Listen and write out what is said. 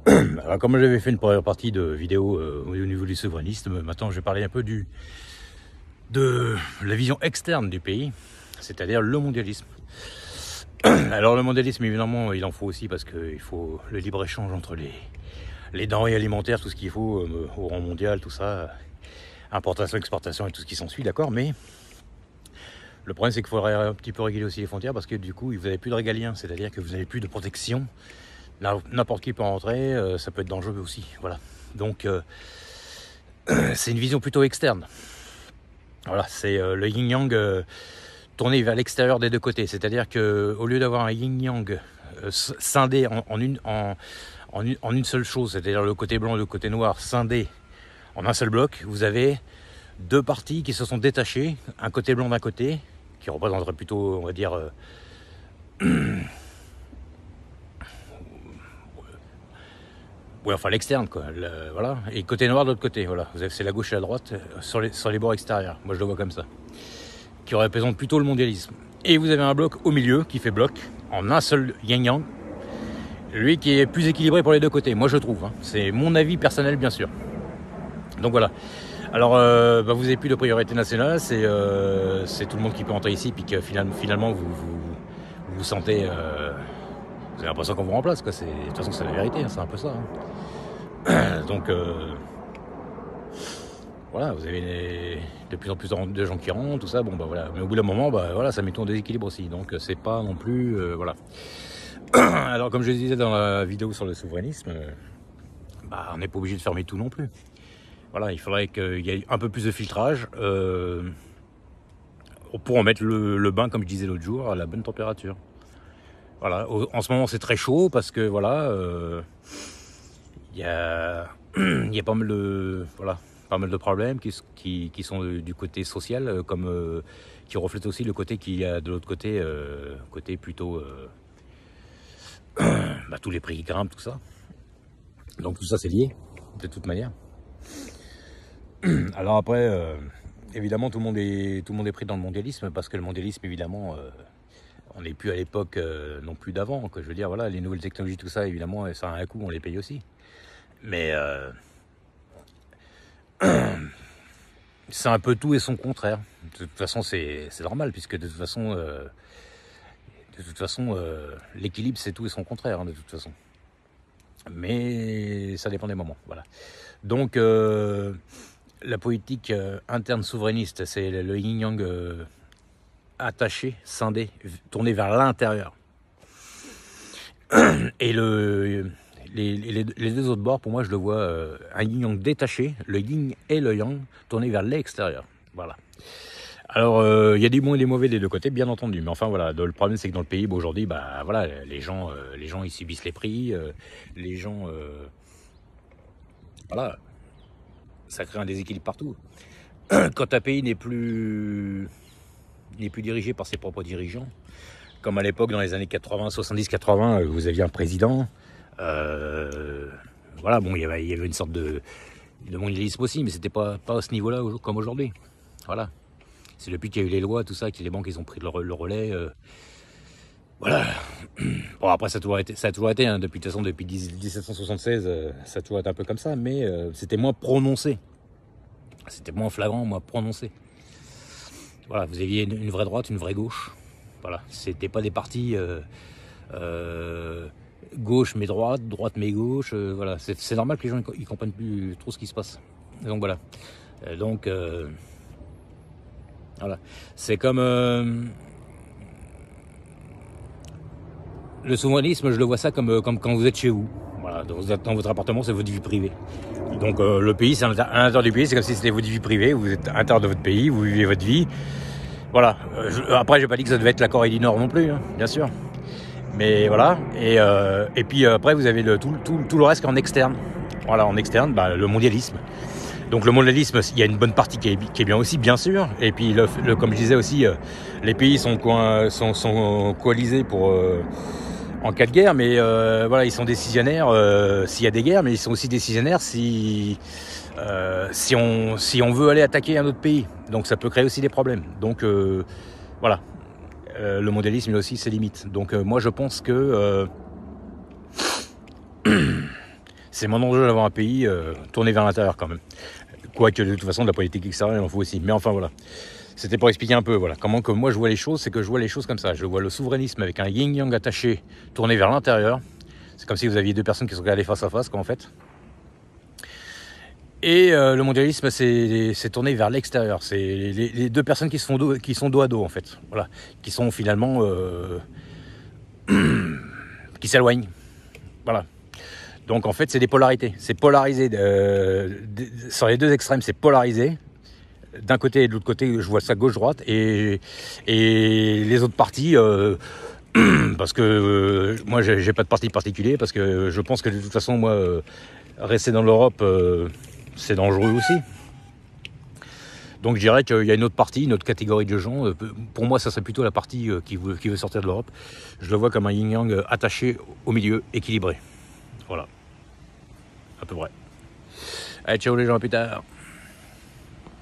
Alors, comme j'avais fait une première partie de vidéo au niveau du souverainisme, maintenant je vais parler un peu de la vision externe du pays, c'est-à-dire le mondialisme. Alors le mondialisme, évidemment, il en faut aussi parce qu'il faut le libre-échange entre les denrées alimentaires, tout ce qu'il faut au rang mondial, tout ça, importation, exportation et tout ce qui s'ensuit, d'accord, mais le problème c'est qu'il faudrait un petit peu réguler aussi les frontières parce que du coup vous n'avez plus de régalien, c'est-à-dire que vous n'avez plus de protection. N'importe qui peut rentrer, ça peut être dangereux aussi, voilà. Donc c'est une vision plutôt externe. Voilà, c'est le yin-yang tourné vers l'extérieur des deux côtés. C'est-à-dire qu'au lieu d'avoir un yin-yang scindé en une seule chose, c'est-à-dire le côté blanc et le côté noir scindé en un seul bloc, vous avez deux parties qui se sont détachées, un côté blanc d'un côté, qui représenterait plutôt, on va dire, oui, enfin l'externe, quoi. Voilà. Et côté noir de l'autre côté, voilà. C'est la gauche et la droite sur les bords extérieurs. Moi, je le vois comme ça. Qui représente plutôt le mondialisme. Et vous avez un bloc au milieu qui fait bloc en un seul yin-yang. Lui qui est plus équilibré pour les deux côtés, moi je trouve. Hein. C'est mon avis personnel, bien sûr. Donc voilà. Alors, vous n'avez plus de priorité nationale. C'est tout le monde qui peut entrer ici, puis que finalement vous sentez. Vous avez l'impression qu'on vous remplace, quoi. De toute façon, c'est la vérité, hein, c'est un peu ça. Hein. Donc, voilà, vous avez de plus en plus de gens qui rentrent, tout ça. Bon, bah voilà. Mais au bout d'un moment, bah voilà, ça met tout en déséquilibre aussi. Donc, c'est pas non plus, voilà. Alors, comme je le disais dans la vidéo sur le souverainisme, bah, on n'est pas obligé de fermer tout non plus. Voilà, il faudrait qu'il y ait un peu plus de filtrage pour en mettre le bain, comme je disais l'autre jour, à la bonne température. Voilà, en ce moment c'est très chaud parce que voilà, il y a pas mal de problèmes qui sont du côté social, comme qui reflètent aussi le côté qu'il y a de l'autre côté, côté plutôt tous les prix qui grimpent, tout ça. Donc tout ça c'est lié de toute manière. Alors après, évidemment tout le monde est pris dans le mondialisme parce que le mondialisme évidemment. On n'est plus à l'époque non plus d'avant, que je veux dire, voilà, les nouvelles technologies, tout ça, évidemment, ça a un coût, on les paye aussi. Mais c'est un peu tout et son contraire. De toute façon, c'est normal, puisque de toute façon, l'équilibre, c'est tout et son contraire, hein, de toute façon. Mais ça dépend des moments, voilà. Donc, la politique interne souverainiste, c'est le yin-yang attaché, scindé, tourné vers l'intérieur. Et les deux autres bords, pour moi, je le vois un yin-yang détaché, le yin et le yang, tourné vers l'extérieur. Voilà. Alors, il y a des bons et des mauvais des deux côtés, bien entendu. Mais enfin, voilà, le problème, c'est que dans le pays, aujourd'hui, bah, voilà, les gens, ils subissent les prix. Les gens, voilà, ça crée un déséquilibre partout. Quand un pays n'est plus dirigé par ses propres dirigeants, comme à l'époque dans les années 80, 70, 80, vous aviez un président, voilà, bon, il y avait une sorte de mondialisme aussi, mais c'était pas à ce niveau-là comme aujourd'hui. Voilà, c'est depuis qu'il y a eu les lois, tout ça, que les banques ils ont pris le relais. Voilà. Bon, après ça a toujours été, hein, depuis 1776, ça a toujours été un peu comme ça, mais c'était moins prononcé, c'était moins flagrant, moins prononcé. Voilà, vous aviez une vraie droite, une vraie gauche. Voilà, c'était pas des partis gauche mais droite, droite mais gauche. Voilà, c'est normal que les gens ils comprennent plus trop ce qui se passe. Donc voilà. Voilà, c'est comme le souverainisme, je le vois ça comme quand vous êtes chez vous. Voilà, dans votre appartement, c'est votre vie privée. Donc le pays, c'est à l'intérieur du pays, c'est comme si c'était votre vie privée. Vous êtes à l'intérieur de votre pays, vous vivez votre vie. Voilà. Après, j'ai pas dit que ça devait être la Corée du Nord non plus, hein, bien sûr. Mais voilà. Et puis après, vous avez tout le reste qui est en externe. Voilà, en externe, le mondialisme. Donc le mondialisme, il y a une bonne partie qui est bien aussi, bien sûr. Et puis, comme je disais aussi, les pays sont coalisés pour en cas de guerre, mais voilà, ils sont décisionnaires s'il y a des guerres, mais ils sont aussi décisionnaires si on veut aller attaquer un autre pays. Donc ça peut créer aussi des problèmes. Donc voilà, le mondialisme il a aussi ses limites. Donc moi je pense que c'est mon enjeu d'avoir un pays tourné vers l'intérieur quand même. Quoique de toute façon de la politique extérieure il en faut aussi. Mais enfin voilà. C'était pour expliquer un peu voilà, comment que moi je vois les choses, c'est que je vois les choses comme ça. Je vois le souverainisme avec un yin-yang attaché, tourné vers l'intérieur. C'est comme si vous aviez deux personnes qui se regardaient face à face, quoi, en fait. Et le mondialisme, c'est tourné vers l'extérieur. C'est les deux personnes qui sont dos à dos, en fait. Voilà. Qui sont finalement... qui s'éloignent. Voilà. Donc en fait, c'est des polarités. C'est polarisé. Sur les deux extrêmes, c'est polarisé. D'un côté et de l'autre côté, je vois ça gauche-droite. Et les autres partis... parce que moi, j'ai pas de parti particulier. Parce que je pense que de toute façon, moi, rester dans l'Europe... c'est dangereux aussi. Donc je dirais qu'il y a une autre partie, une autre catégorie de gens. Pour moi, ça serait plutôt la partie qui veut sortir de l'Europe. Je le vois comme un yin-yang attaché au milieu, équilibré. Voilà. À peu près. Allez, ciao les gens, à plus tard.